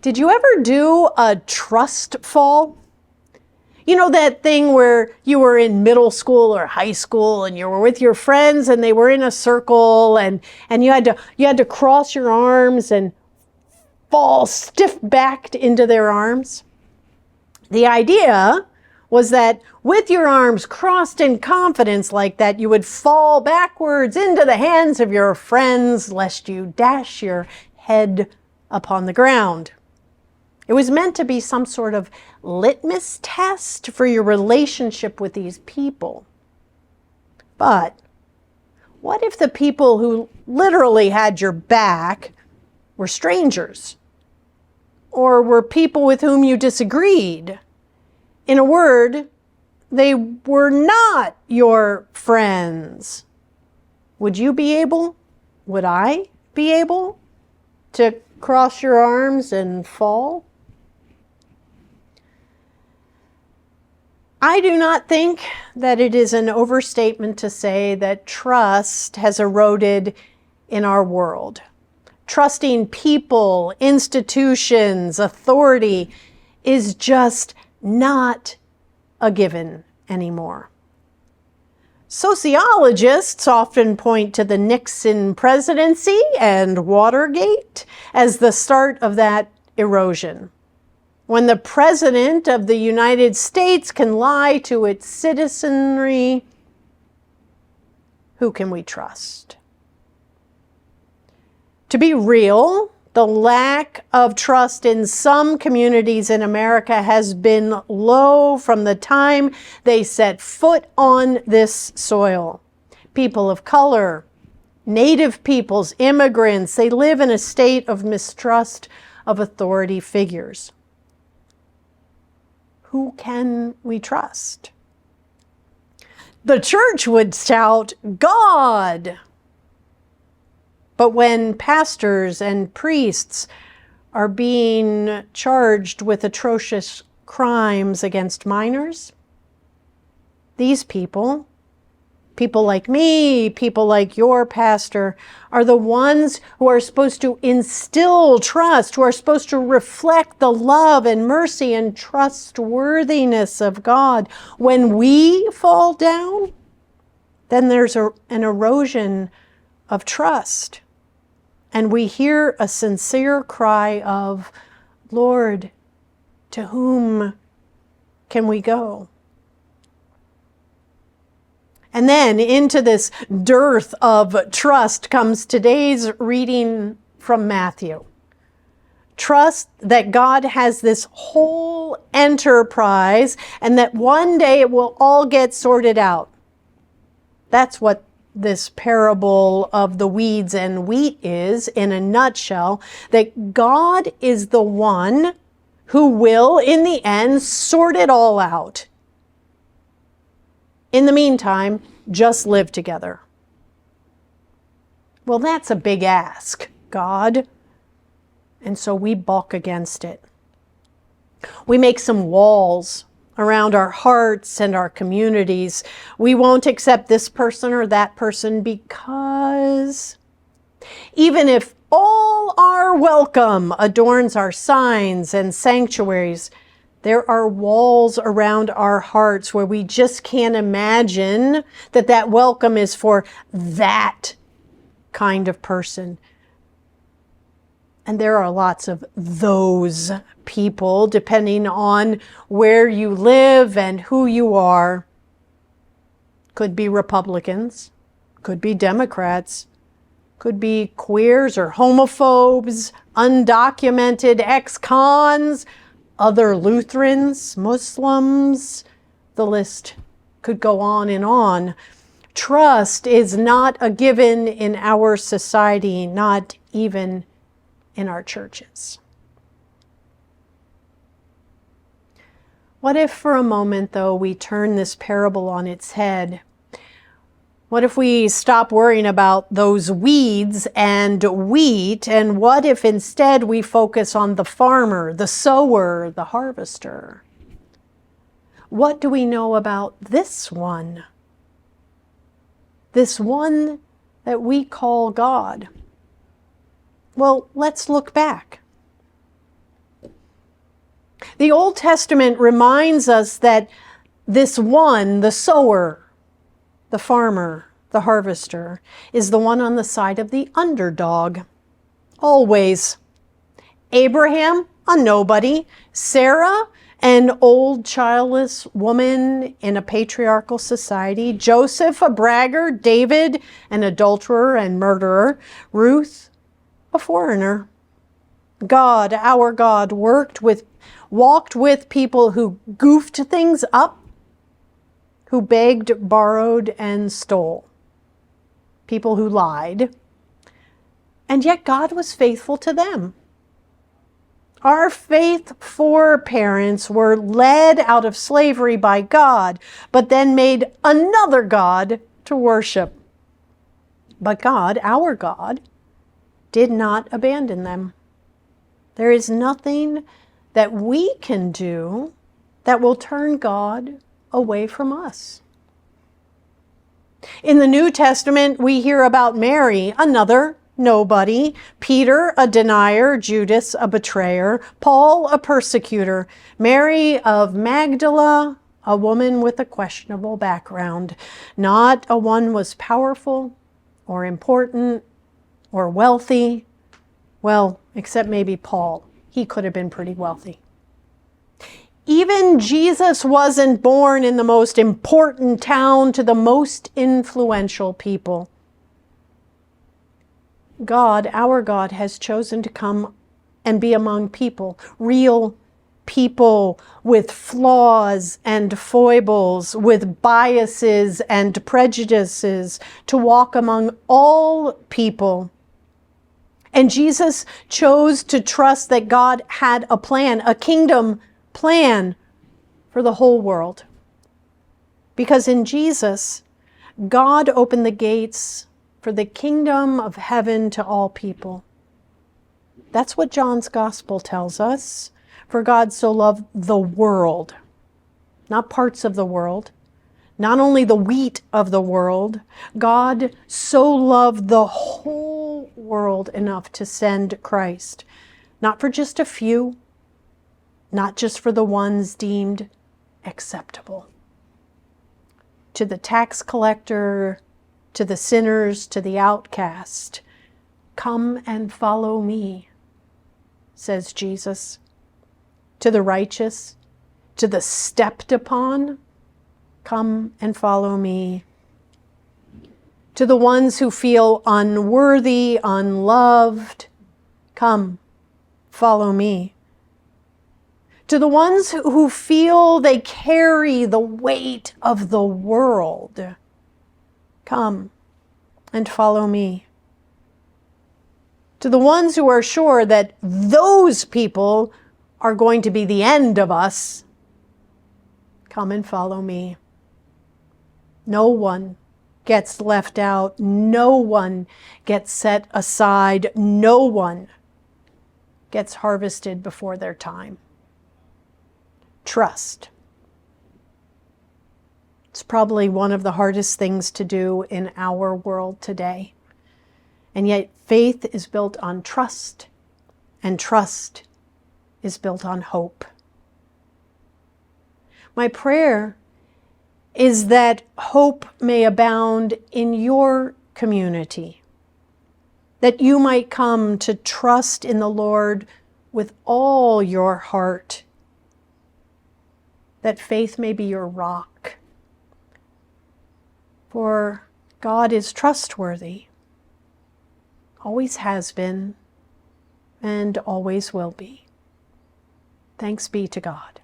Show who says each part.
Speaker 1: Did you ever do a trust fall? You know that thing where you were in middle school or high school and you were with your friends and they were in a circle and you had to cross your arms and fall stiff-backed into their arms? The idea was that with your arms crossed in confidence like that, you would fall backwards into the hands of your friends lest you dash your head upon the ground. It was meant to be some sort of litmus test for your relationship with these people. But what if the people who literally had your back were strangers? Or were people with whom you disagreed? In a word, they were not your friends. Would you be able, would I be able to cross your arms and fall? I do not think that it is an overstatement to say that trust has eroded in our world. Trusting people, institutions, authority is just not a given anymore. Sociologists often point to the Nixon presidency and Watergate as the start of that erosion. When the President of the United States can lie to its citizenry, who can we trust? To be real, the lack of trust in some communities in America has been low from the time they set foot on this soil. People of color, Native peoples, immigrants, they live in a state of mistrust of authority figures. Who can we trust? The church would shout, God. But when pastors and priests are being charged with atrocious crimes against minors, these people like me, people like your pastor, are the ones who are supposed to instill trust, who are supposed to reflect the love and mercy and trustworthiness of God. When we fall down, then there's an erosion of trust. And we hear a sincere cry of, Lord, to whom can we go? And then into this dearth of trust comes today's reading from Matthew. Trust that God has this whole enterprise and that one day it will all get sorted out. That's what this parable of the weeds and wheat is in a nutshell, that God is the one who will, in the end, sort it all out. In the meantime, just live together. Well, that's a big ask, God. And so we balk against it. We make some walls around our hearts and our communities. We won't accept this person or that person because even if all our welcome adorns our signs and sanctuaries, there are walls around our hearts where we just can't imagine that that welcome is for that kind of person. And there are lots of those people, depending on where you live and who you are. Could be Republicans, could be Democrats, could be queers or homophobes, undocumented ex-cons, other Lutherans, Muslims. The list could go on and on. Trust is not a given in our society, not even in our churches. What if for a moment, though, we turn this parable on its head? What if we stop worrying about those weeds and wheat, and what if instead we focus on the farmer, the sower, the harvester? What do we know about this one? This one that we call God? Well, let's look back. The Old Testament reminds us that this one, the sower, the farmer, the harvester, is the one on the side of the underdog. Always. Abraham, a nobody. Sarah, an old childless woman in a patriarchal society. Joseph, a braggart. David, an adulterer and murderer. Ruth, a foreigner. God, our God, walked with people who goofed things up, who begged, borrowed, and stole. People who lied. And yet God was faithful to them. Our faith foreparents were led out of slavery by God, but then made another God to worship. But God, our God, did not abandon them. There is nothing that we can do that will turn God away from us. In the New Testament, we hear about Mary, another nobody, Peter, a denier, Judas, a betrayer, Paul, a persecutor, Mary of Magdala, a woman with a questionable background. Not a one was powerful or important or wealthy. Well, except maybe Paul. He could have been pretty wealthy. Even Jesus wasn't born in the most important town to the most influential people. God, our God, has chosen to come and be among people, real people with flaws and foibles, with biases and prejudices, to walk among all people. And Jesus chose to trust that God had a plan, a kingdom plan for the whole world. Because in Jesus, God opened the gates for the kingdom of heaven to all people. That's what John's gospel tells us. For God so loved the world, not parts of the world, not only the wheat of the world. God so loved the whole world enough to send Christ, not for just a few, not just for the ones deemed acceptable. To the tax collector, to the sinners, to the outcast, come and follow me, says Jesus. To the righteous, to the stepped upon, come and follow me. To the ones who feel unworthy, unloved, come, follow me. To the ones who feel they carry the weight of the world, come and follow me. To the ones who are sure that those people are going to be the end of us, come and follow me. No one gets left out. No one gets set aside. No one gets harvested before their time. Trust. It's probably one of the hardest things to do in our world today. And yet faith is built on trust, and trust is built on hope. My prayer is that hope may abound in your community, that you might come to trust in the Lord with all your heart, that faith may be your rock. For God is trustworthy, always has been, and always will be. Thanks be to God.